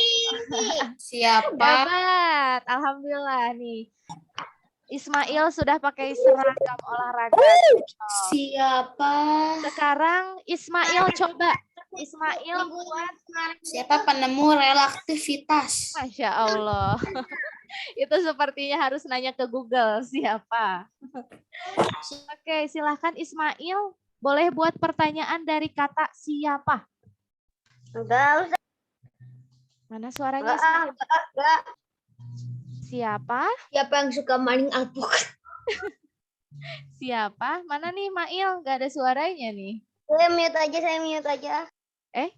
S4: Siapa?
S1: Hebat. Alhamdulillah nih. Ismail sudah pakai seragam olahraga.
S4: Siapa?
S1: Sekarang Ismail coba. Ismail buat.
S4: Siapa penemu relaktivitas?
S1: Masya Allah. Itu sepertinya harus nanya ke Google siapa. Oke, silahkan Ismail. Boleh buat pertanyaan dari kata siapa?
S2: Enggak,
S1: Mana suaranya? Ismail?
S2: enggak.
S1: Siapa?
S3: Siapa yang suka maling alpukat?
S1: Siapa? Mana nih Mail? Gak ada suaranya nih.
S2: Saya mute aja.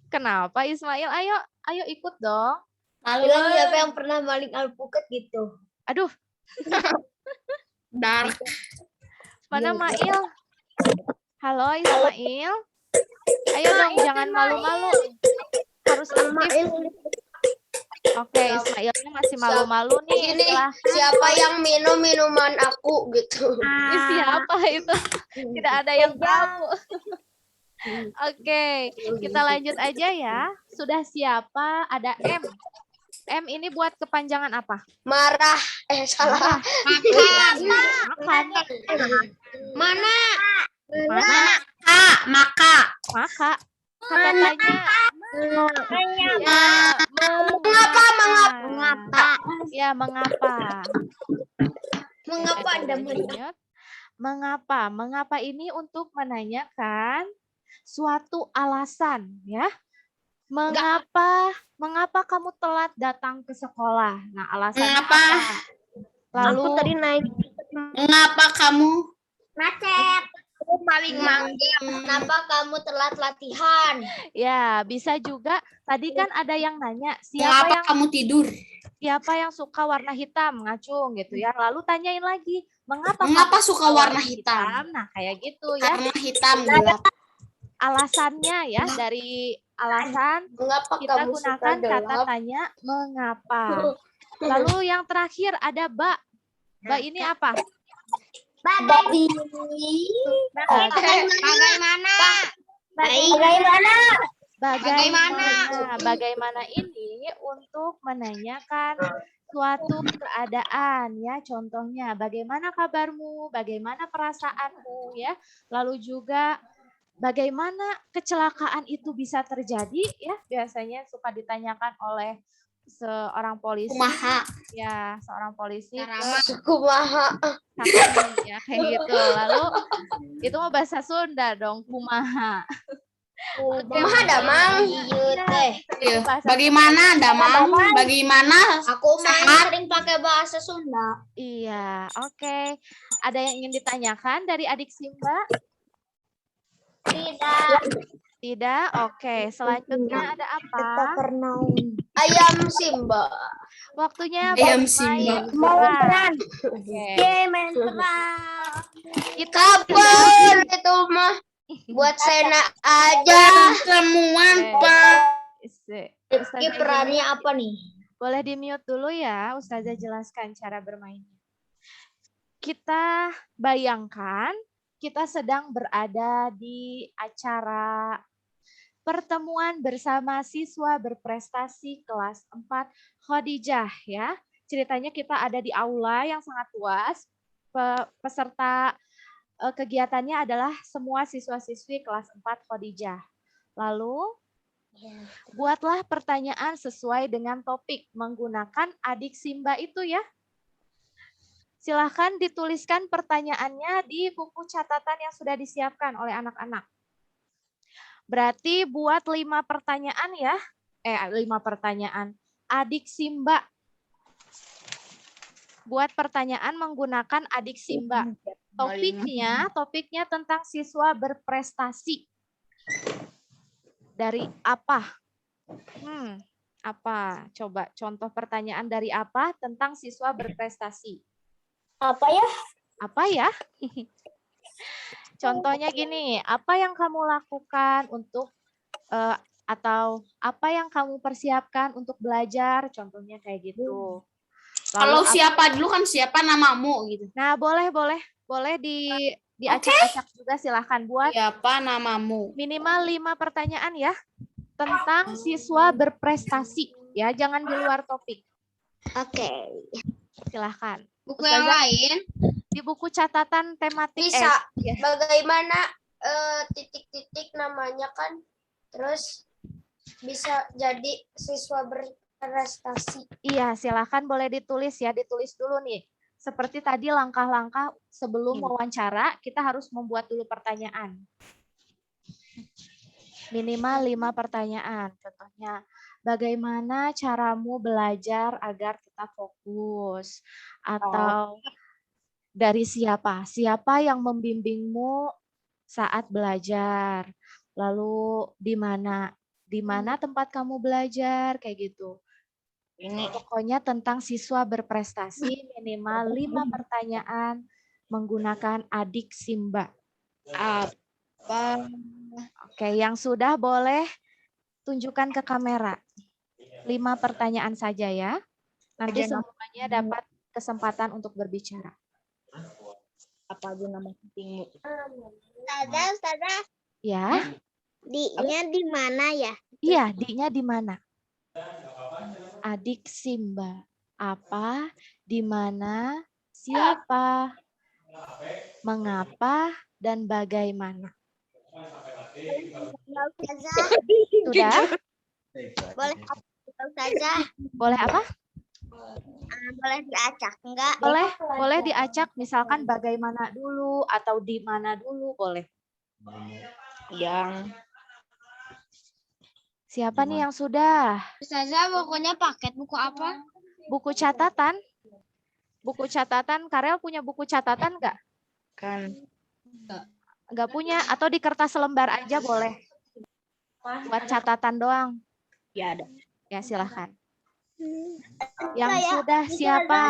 S1: Kenapa Ismail? Ayo ikut dong.
S3: Bilang siapa yang pernah maling alpukat gitu.
S1: Aduh,
S4: Dark.
S1: mana Mail? Halo Ismail. Ayo dong, jangan malu-malu. Harus aktif. Oke, Ismailnya masih malu-malu nih.
S3: Ini siapa yang minum minuman aku gitu.
S1: Ini siapa itu? Tidak ada yang tahu. Oke, kita lanjut aja ya. Sudah siapa? Ada M. M ini buat kepanjangan apa?
S3: Marah. Salah.
S4: Makan.
S1: Makan.
S3: Mana?
S1: Mana?
S4: Maka.
S1: Maka. Katanya Ya,
S3: Mengapa?
S1: Ya, mengapa?
S3: Mengapa Anda
S1: Ingat, mengapa? Mengapa ini untuk menanyakan suatu alasan, ya. Mengapa kamu telat datang ke sekolah? Nah, alasannya
S4: Mengapa?
S1: apa? Lalu
S5: Aku tadi naik
S4: Mengapa kamu
S3: macet?
S5: paling mangga.
S3: Kenapa kamu telat latihan?
S1: ya bisa juga tadi kan ada yang nanya siapa
S4: mengapa kamu tidur?
S1: yang suka warna hitam, ngacung gitu ya. Lalu tanyain lagi, mengapa
S4: Mengapa
S1: kamu
S4: suka warna hitam?
S1: Nah, kayak gitu ya.
S4: Karena hitam gelap.
S1: Alasannya ya, dari alasan
S3: Mengapa
S1: kita
S3: kamu suka
S1: gunakan kata
S3: gelap?
S1: tanya mengapa. Lalu yang terakhir ada Mbak. Mbak ini apa?
S3: Babi.
S2: Bagaimana?
S1: Bagaimana ini untuk menanyakan suatu keadaan ya, contohnya bagaimana kabarmu, bagaimana perasaanmu ya, lalu juga bagaimana kecelakaan itu bisa terjadi ya, biasanya suka ditanyakan oleh seorang polisi
S4: Kumaha.
S1: ya, seorang polisi
S4: Karama.
S3: Kumaha.
S1: ke ya kayak gitu. Lalu itu mau bahasa Sunda dong, kumaha.
S3: Kumaha damang.
S4: Iya. Bagaimana Damang? Bagaimana
S3: Aku main
S4: sehat?
S3: sering pakai bahasa Sunda.
S1: Iya, oke. Ada yang ingin ditanyakan dari adik Simba?
S3: Tidak.
S1: Tidak? Oke. Selanjutnya ada apa?
S3: Ayam Simba.
S1: Waktunya
S4: Ayam
S1: bermain.
S4: Simba.
S1: Oke.
S3: Main
S1: Kita
S3: Kapan itu mah? Buat Sena aja.
S4: Temuan Pak.
S3: Ini perannya apa nih?
S1: Boleh di-mute dulu ya, Ustazah jelaskan cara bermainnya. Kita bayangkan kita sedang berada di acara pertemuan bersama siswa berprestasi kelas 4 Khadijah ya. Ceritanya kita ada di aula yang sangat luas. Peserta kegiatannya adalah semua siswa-siswi kelas 4 Khadijah. Lalu buatlah pertanyaan sesuai dengan topik menggunakan adik Simba itu ya. Silahkan dituliskan pertanyaannya di buku catatan yang sudah disiapkan oleh anak-anak. Berarti buat 5 pertanyaan ya. 5 pertanyaan. Adik Simba. Buat pertanyaan menggunakan adik Simba. Topiknya tentang siswa berprestasi. Dari apa? Apa? Coba contoh pertanyaan dari apa tentang siswa berprestasi.
S3: Apa ya?
S1: Apa ya? Contohnya gini, apa yang kamu lakukan untuk atau apa yang kamu persiapkan untuk belajar? Contohnya kayak gitu.
S4: Kalau siapa dulu kan siapa namamu gitu.
S1: Nah, boleh diacak-acak juga silahkan buat
S4: Siapa namamu?
S1: minimal 5 pertanyaan ya tentang siswa berprestasi ya, jangan di luar topik.
S3: Oke.
S1: Silahkan.
S2: Buku yang lain?
S1: Di buku catatan tematik.
S3: Bisa. Bagaimana titik-titik namanya kan? Terus bisa jadi siswa berprestasi.
S1: Iya, silahkan boleh ditulis ya, ditulis dulu nih. Seperti tadi langkah-langkah sebelum wawancara, kita harus membuat dulu pertanyaan. Minimal 5 pertanyaan. Contohnya, bagaimana caramu belajar agar tetap fokus? Atau dari siapa? Siapa yang membimbingmu saat belajar? Lalu di mana? Di mana tempat kamu belajar? Kayak gitu. Pokoknya tentang siswa berprestasi minimal 5 pertanyaan menggunakan adik Simba.
S4: Apa?
S1: Oke, yang sudah boleh tunjukkan ke kamera. 5 pertanyaan saja ya. Nanti semuanya dapat kesempatan untuk berbicara.
S5: Apa aja nama pentingmu?
S3: Ustazah.
S1: Ya.
S3: D-nya di mana ya?
S1: Iya, D-nya di mana? Adik Simba. Apa, di mana, siapa, mengapa, dan bagaimana. Sudah?
S2: Boleh saja.
S1: Boleh apa?
S2: Boleh diacak enggak?
S1: Boleh diacak misalkan bagaimana dulu atau di mana dulu, boleh.
S4: Yang
S1: Siapa nih yang sudah?
S2: Ustazah, bukunya paket buku apa?
S1: Buku catatan? Buku catatan, Karel punya buku catatan nggak?
S4: kan
S1: Nggak punya, atau di kertas lembar aja boleh. Buat catatan doang.
S4: ya ada.
S1: Ya, silahkan. Yang sudah siapa?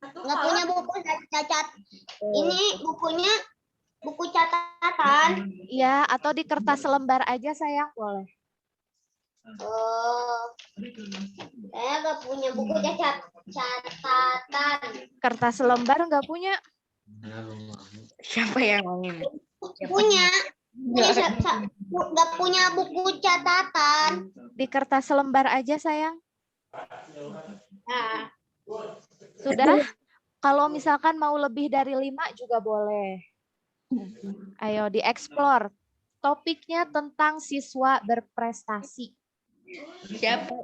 S3: Nggak punya buku cacat. Ini bukunya buku catatan.
S1: Iya, atau di kertas lembar aja sayang, boleh.
S3: Oh, saya nggak punya buku catatan.
S1: Kertas lembar nggak punya?
S4: Siapa yang ngomongin?
S3: Punya. Ini nggak punya buku catatan.
S1: Di kertas lembar aja sayang.
S3: Nah,
S1: Sudah? Kalau misalkan mau lebih dari 5 juga boleh. Ayo dieksplor. Topiknya tentang siswa berprestasi.
S4: Siapa?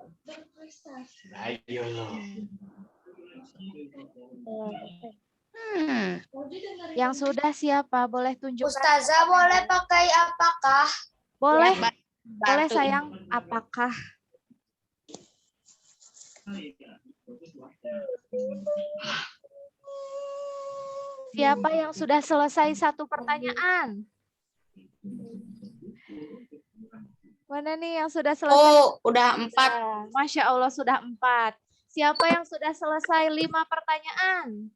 S1: Yang sudah siapa? Boleh tunjukkan?
S3: Ustazah boleh pakai apakah?
S1: Boleh.
S4: Ya,
S1: Boleh
S4: bantu.
S1: sayang. Apakah? Siapa yang sudah selesai satu pertanyaan? Mana nih yang sudah selesai?
S4: Oh, udah 4.
S1: Nah, Masya Allah sudah 4. Siapa yang sudah selesai 5 pertanyaan?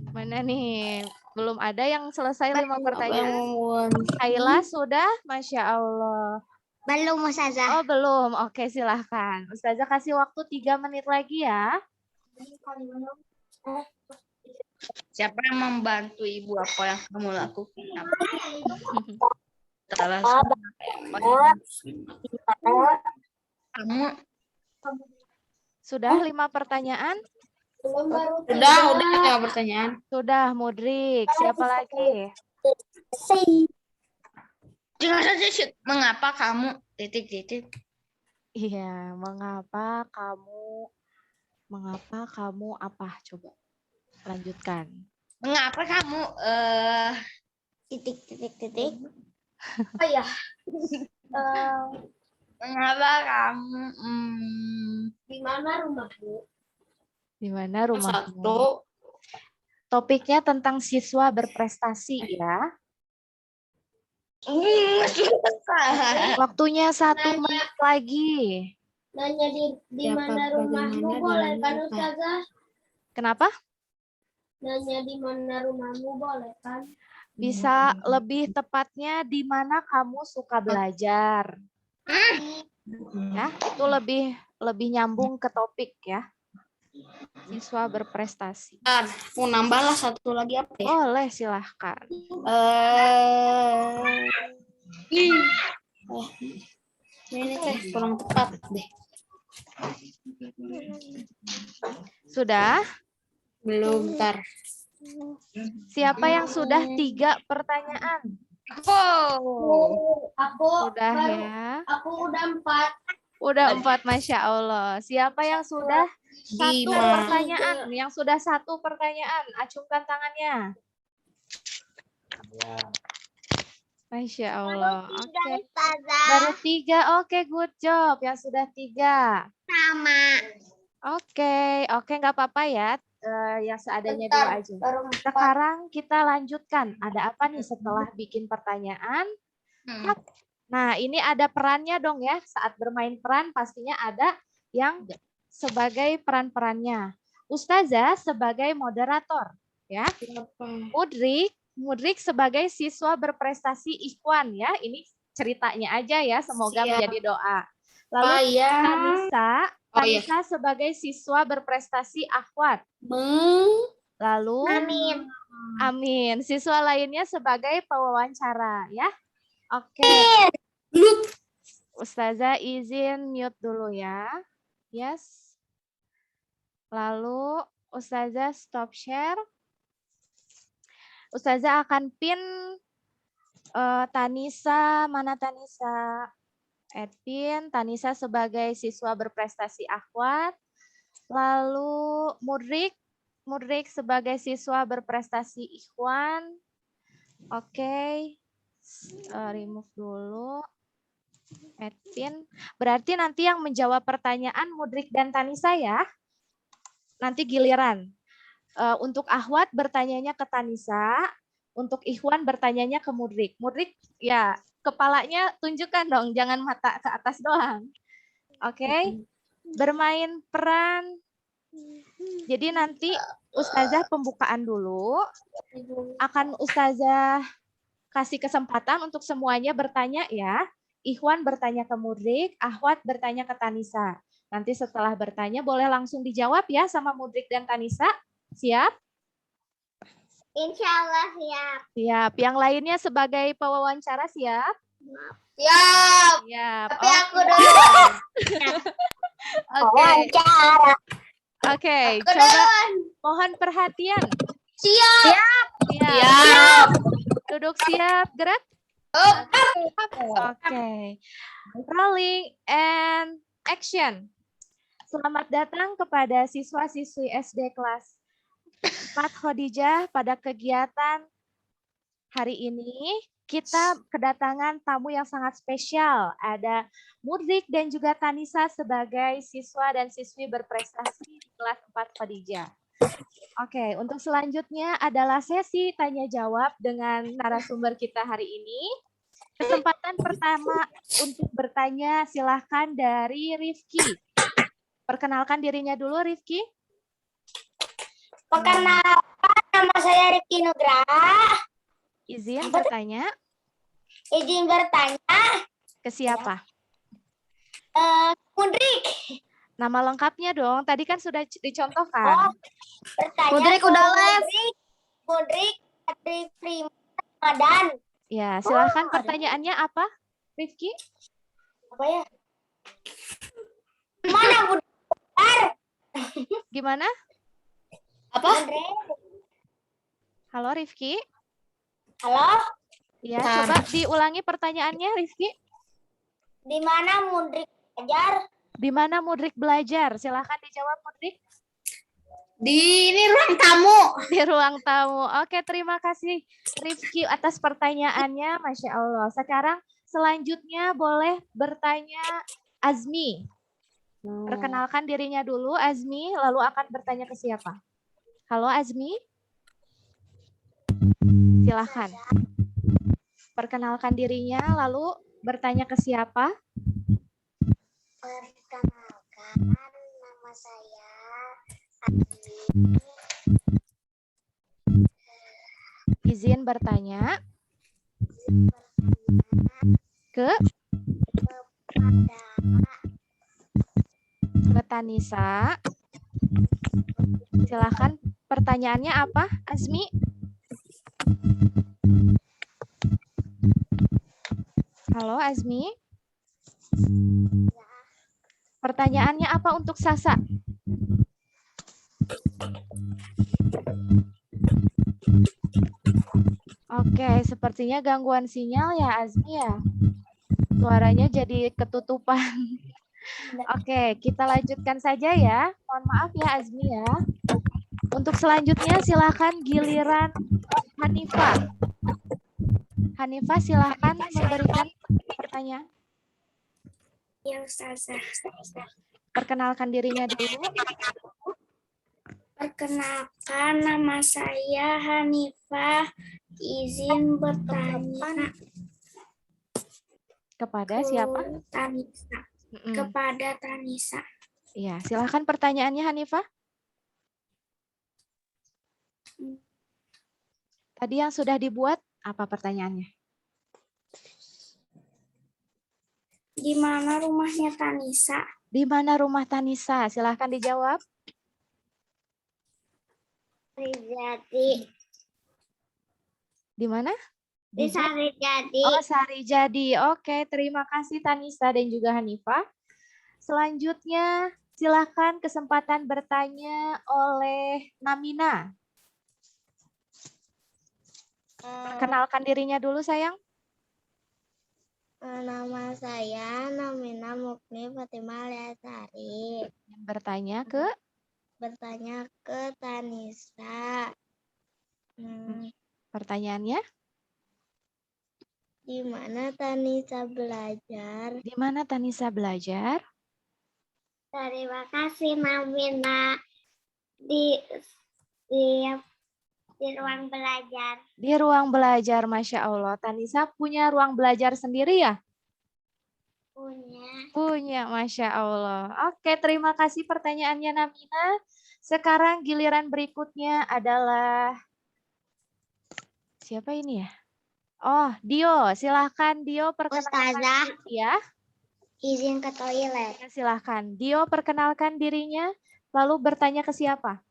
S1: Mana nih? Belum ada yang selesai 5 pertanyaan. Kaila sudah? Masya Allah.
S2: Belum, Ustazah.
S1: Oh belum. Oke silahkan. Ustazah kasih waktu 3 menit lagi ya.
S6: Siapa yang membantu ibu apa yang kamu lakukan? Salah kamu
S1: Sudah 5 pertanyaan?
S4: Udah 5 pertanyaan.
S1: Sudah, Mudrik. Siapa lagi?
S6: jangan saja Syed. Mengapa kamu titik-titik?
S1: Iya, mengapa kamu apa? Coba lanjutkan.
S6: Mengapa kamu
S2: Titik.
S3: Oh ya.
S6: mengapa kamu
S3: Di mana rumahmu?
S1: Di mana rumahmu?
S4: 1.
S1: Topiknya tentang siswa berprestasi ya. Waktunya 1 menit lagi.
S3: Nanya di mana rumahmu boleh kan Ustazah?
S1: Kenapa?
S3: Nanya di mana rumahmu boleh kan?
S1: Bisa lebih tepatnya di mana kamu suka belajar. Ya, itu lebih nyambung ke topik ya. Siswa berprestasi.
S4: Mau nambah lah 1 lagi apa ya?
S1: Boleh, silahkan.
S4: Ini teh kurang tepat deh.
S1: Sudah?
S4: Belum, ntar.
S1: Siapa yang sudah 3 pertanyaan?
S3: Aku
S1: Sudah
S3: baru-
S1: ya.
S3: Aku udah 4.
S1: Udah 4, Masya Allah. Siapa yang sudah 1
S4: 5.
S1: pertanyaan? Yang sudah 1 pertanyaan, acungkan tangannya. Masya Allah. Oke.
S2: Ustazah.
S1: Baru 3. Oke, good job. Yang sudah 3.
S2: Sama.
S1: Oke, nggak apa-apa ya. Yang seadanya dulu aja.
S3: Baru 4.
S1: Sekarang kita lanjutkan. Ada apa nih setelah bikin pertanyaan? Nah, ini ada perannya dong ya. Saat bermain peran pastinya ada yang sebagai peran-perannya. Ustazah sebagai moderator, ya. Mudrik sebagai siswa berprestasi Ikhwan ya. Ini ceritanya aja ya. Semoga
S4: Siap.
S1: menjadi doa. Lalu Kanisa sebagai siswa berprestasi Akhwat. Lalu Amin. Siswa lainnya sebagai pewawancara ya. Oke. Ustazah izin mute dulu ya. Yes. Lalu Ustazah stop share. Ustazah akan pin Tanisa, mana Tanisa? Edwin, Tanisa sebagai siswa berprestasi Akhwat. Lalu Mudrik sebagai siswa berprestasi Ikhwan. Oke. Remove dulu. Edwin. Berarti nanti yang menjawab pertanyaan Mudrik dan Tanisa ya. Nanti giliran. Untuk Akhwat bertanyanya ke Tanisa, untuk Ikhwan bertanyanya ke Mudrik. Mudrik ya kepalanya tunjukkan dong, jangan mata ke atas doang. Oke. Bermain peran. Jadi nanti Ustazah pembukaan dulu. Akan Ustazah kasih kesempatan untuk semuanya bertanya ya. Ikhwan bertanya ke Mudrik, Akhwat bertanya ke Tanisa. Nanti setelah bertanya boleh langsung dijawab ya sama Mudrik dan Tanisa. Siap?
S3: Insya Allah siap.
S1: Siap. Yang lainnya sebagai pewawancara siap?
S3: Siap.
S1: Siap.
S3: Tapi aku dulu.
S1: Oke.
S3: Wawancara.
S1: Oke,
S3: Aku
S1: coba
S3: duluan.
S1: mohon perhatian.
S3: Siap.
S1: Siap. Duduk siap, gerak. Oke. Rolling and action. Selamat datang kepada siswa-siswi SD kelas 4 Khadijah pada kegiatan hari ini. Kita kedatangan tamu yang sangat spesial. Ada Mudrik dan juga Tanisa sebagai siswa dan siswi berprestasi di kelas 4 Khadijah. Oke, untuk selanjutnya adalah sesi tanya jawab dengan narasumber kita hari ini. Kesempatan pertama untuk bertanya silahkan dari Rifki. Perkenalkan dirinya dulu Rifki.
S3: Perkenalkan, nama saya Rifki Nugraha.
S1: Izin bertanya
S3: Izin bertanya,
S1: ke siapa?
S3: Mudrik.
S1: Nama lengkapnya dong. Tadi kan sudah dicontohkan.
S3: Bertanya
S2: Mudrik
S3: ke
S2: udah live.
S3: Mudrik dari Ramadan.
S1: Ya, silahkan pertanyaannya apa, Rifki?
S3: Apa ya? Mana Mudrik?
S1: Gimana?
S3: Apa?
S1: Halo Rifki?
S3: Halo,
S1: Ya, coba diulangi pertanyaannya Rifki.
S3: di mana Mudrik belajar?
S1: Di mana Mudrik belajar? Silahkan dijawab Mudrik.
S4: Di ini ruang tamu.
S1: Di ruang tamu. Oke, terima kasih Rifki atas pertanyaannya. Masya Allah. Sekarang selanjutnya boleh bertanya Azmi. Perkenalkan dirinya dulu Azmi, lalu akan bertanya ke siapa? Halo Azmi. Silahkan. Perkenalkan dirinya, lalu bertanya ke siapa?
S3: Perkenalkan, nama saya
S1: Izin bertanya ke Tanisa. Silahkan pertanyaannya apa, Azmi? Halo Azmi. Pertanyaannya apa untuk Sasa? Oke, sepertinya gangguan sinyal ya Azmi ya. Suaranya jadi ketutupan. Oke, kita lanjutkan saja ya. Mohon maaf ya Azmi ya. Untuk selanjutnya silakan giliran Hanifah. Hanifah silakan memberikan pertanyaan.
S3: yang Ustazah.
S1: Perkenalkan dirinya dulu.
S3: Perkenalkan, nama saya Hanifah. Izin bertanya
S1: Kepada siapa?
S3: Tanisa.
S1: Mm-mm.
S3: Kepada Tanisa.
S1: Iya, silakan pertanyaannya Hanifah. Tadi yang sudah dibuat, apa pertanyaannya?
S3: Di mana rumahnya Tanisa?
S1: Di mana rumah Tanisa? Silahkan dijawab.
S3: Sarijadi.
S1: Di mana?
S3: Di Sarijadi.
S1: Oh, Sarijadi. Oke, terima kasih Tanisa dan juga Hanifah. Selanjutnya, silakan kesempatan bertanya oleh Namina. Kenalkan dirinya dulu, sayang.
S7: Nama saya Nomina Mukni Fatimah Aliasari.
S1: Bertanya ke
S7: Tanisa.
S1: pertanyaannya,
S7: Di mana Tanisa belajar?
S1: di mana Tanisa belajar?
S7: Terima kasih Nomina. Di ruang belajar.
S1: Di ruang belajar, Masya Allah. Tanisa punya ruang belajar sendiri ya? Punya, Masya Allah. Oke, terima kasih pertanyaannya Namina. Sekarang giliran berikutnya adalah, siapa ini ya? Oh, Dio. Silahkan Dio perkenalkan
S7: Ustazah.
S1: diri ya.
S7: Izin ke toilet.
S1: Ya, silahkan. Dio perkenalkan dirinya, lalu bertanya ke siapa?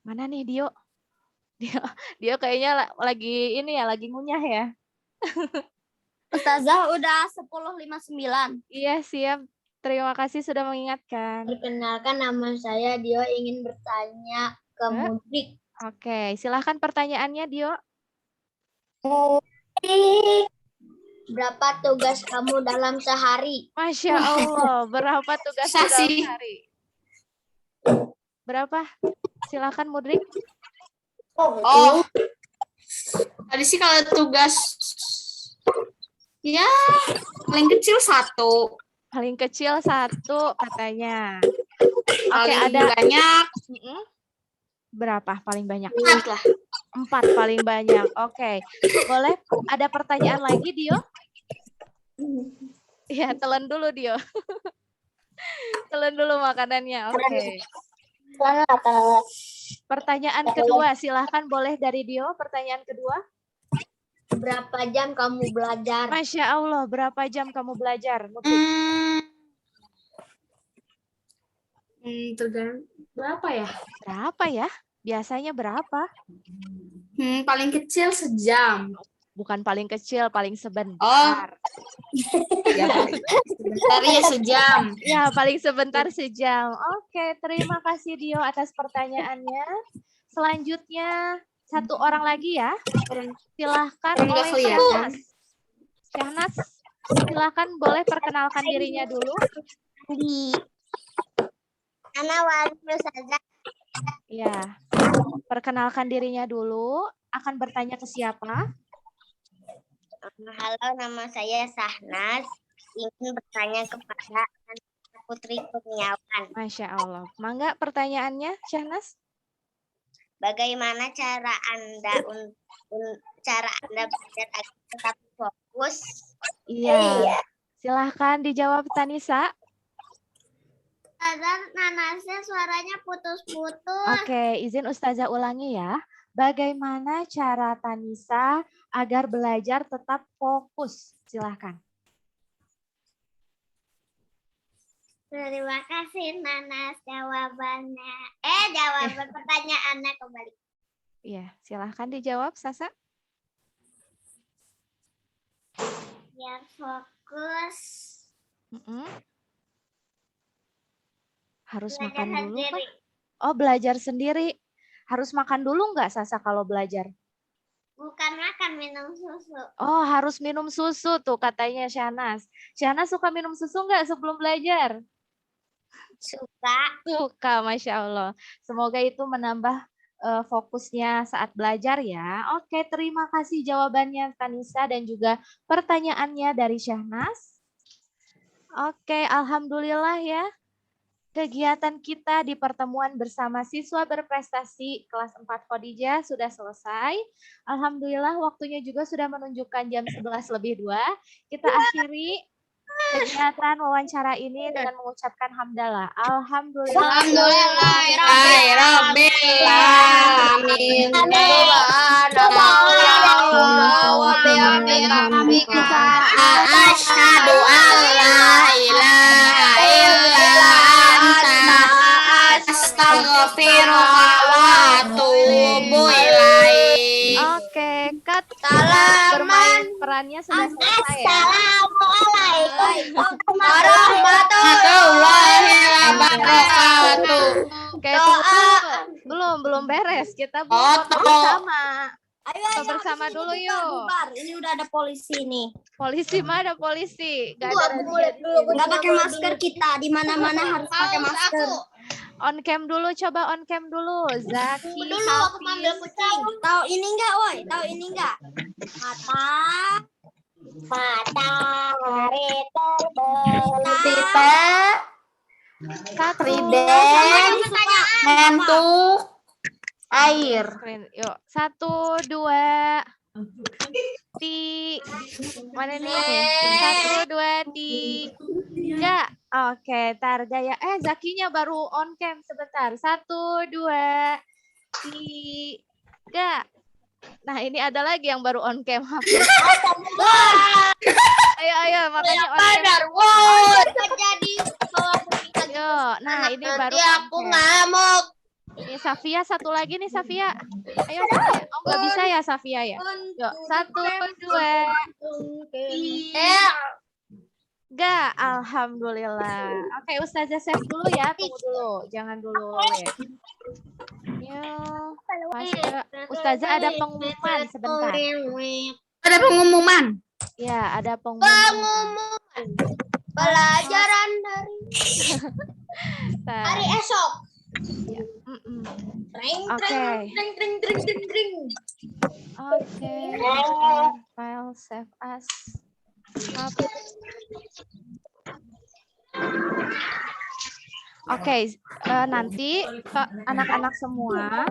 S1: Mana nih Dio? Dio kayaknya lagi ini ya, lagi ngunyah ya.
S6: Ustazah udah 10.59.
S1: Iya, siap. Terima kasih sudah mengingatkan.
S3: Perkenalkan, nama saya Dio, ingin bertanya ke Mudrik.
S1: Oke, silahkan pertanyaannya Dio.
S3: Berapa tugas kamu dalam sehari?
S1: Masya Allah, berapa tugas dalam
S4: Sasi.
S1: sehari? Berapa? Silahkan Mudrik.
S4: Oh, tadi sih kalau tugas ya paling kecil 1,
S1: Paling kecil 1 katanya. Oke,
S4: paling
S1: ada
S4: banyak
S1: berapa paling banyak?
S4: 4 lah.
S1: 4 paling banyak. Oke, boleh ada pertanyaan lagi Dio? Ya, telan dulu Dio. Telan dulu makanannya. Oke. Pertanyaan kedua, silahkan boleh dari Dio. Pertanyaan kedua.
S3: Berapa jam kamu belajar?
S1: Masya Allah, berapa jam kamu belajar? Mudrik?
S4: Tergantung berapa ya?
S1: Berapa ya? Biasanya berapa?
S4: Paling kecil sejam.
S1: Bukan paling kecil, paling sebentar.
S4: Oh. Ya, sebentar ya sejam.
S1: Ya, paling sebentar sejam. Oke, terima kasih Dio atas pertanyaannya. Selanjutnya, 1 orang lagi ya. Silahkan
S4: Nggak
S1: oleh
S4: kelihatan.
S1: Syahnas. Syahnas, silahkan boleh perkenalkan dirinya dulu.
S7: Ana wali Ustazah.
S1: Ya, perkenalkan dirinya dulu. Akan bertanya ke siapa?
S7: Halo, nama saya Sahnas. Ingin bertanya kepada Putri Kurniawan.
S1: Masya Allah. Mangga pertanyaannya, Syahnas?
S7: Bagaimana cara Anda belajar agar tetap fokus?
S1: Iya. Silahkan dijawab Tanisa.
S7: Nanasnya suaranya putus-putus.
S1: Oke, izin Ustazah ulangi ya. Bagaimana cara Tanisa agar belajar tetap fokus? Silahkan.
S7: Terima kasih Nanas jawabannya. Jawaban pertanyaannya kembali.
S1: Iya, silahkan dijawab Sasa.
S7: Biar fokus.
S1: Harus
S7: Belajar
S1: makan dulu
S7: sendiri.
S1: kah? Oh, belajar sendiri. Harus makan dulu nggak Sasa kalau belajar?
S7: Bukan makan, minum susu.
S1: Oh, harus minum susu tuh katanya Syahnas. Syahnas suka minum susu nggak sebelum belajar?
S7: Suka.
S1: Suka, Masya Allah. Semoga itu menambah fokusnya saat belajar ya. Oke, terima kasih jawabannya Tanisa dan juga pertanyaannya dari Syahnas. Oke, alhamdulillah ya. Kegiatan kita di pertemuan bersama siswa berprestasi kelas 4 Khadijah sudah selesai. Alhamdulillah waktunya juga sudah menunjukkan jam 11:02. Kita akhiri kegiatan wawancara ini dengan mengucapkan hamdalah. Alhamdulillah.
S4: Alhamdulillahirabbil alamin. Asyhadu an la ilaha illa anta astaghfiruka wa atubu ilaik.
S1: Oke, cut.
S4: Salaman.
S1: Bermain perannya sudah selesai ya.
S7: Assalamualaikum
S4: Warahmatullahi wabarakatuh.
S1: Oke, tunggu. Belum beres. Kita belum
S4: Foto.
S1: bersama. Foto bersama dulu yuk.
S7: Ini udah ada polisi nih.
S1: Polisi mana polisi? Gak
S3: Aku
S1: ada
S3: mau lihat dulu.
S7: Nggak pakai masker kita. Di mana-mana harus pakai masker.
S1: On cam dulu, coba on cam dulu. Zaki,
S3: Dulu aku panggil
S1: Hafiz.
S3: kucing.
S7: Tahu ini enggak, woi? Tahu ini enggak?
S3: Matahari
S1: Satu,
S4: Ngantuk. Air.
S1: screen. Yuk, 1, 2, mana nih? 1, 2, 3. Oke, tar gaya. Zakinya baru on cam sebentar. 1, 2, 3. Nah, ini ada lagi yang baru on cam. Ayo, makanya on cam.
S3: Terjadi bahwa
S1: Yuk, nah ini baru
S3: nanti
S1: on
S3: aku
S1: cam.
S3: ngamuk.
S1: Ini Safia satu lagi nih Safia. Ayo Safia. Oh nggak bisa ya Safia ya. Yuk 1, 2, 3. Alhamdulillah. Oke Ustazah save dulu ya. Tunggu dulu. Jangan dulu lihat. Yuk. Ustazah ada pengumuman sebentar.
S4: Ada pengumuman.
S1: Ya ada pengumuman.
S3: Pelajaran hari esok.
S1: Mm-mm.
S3: Ring,
S1: Oke.
S3: ring, ring, ring, ring, ring.
S1: Oke. File save as. Oke, nanti anak-anak semua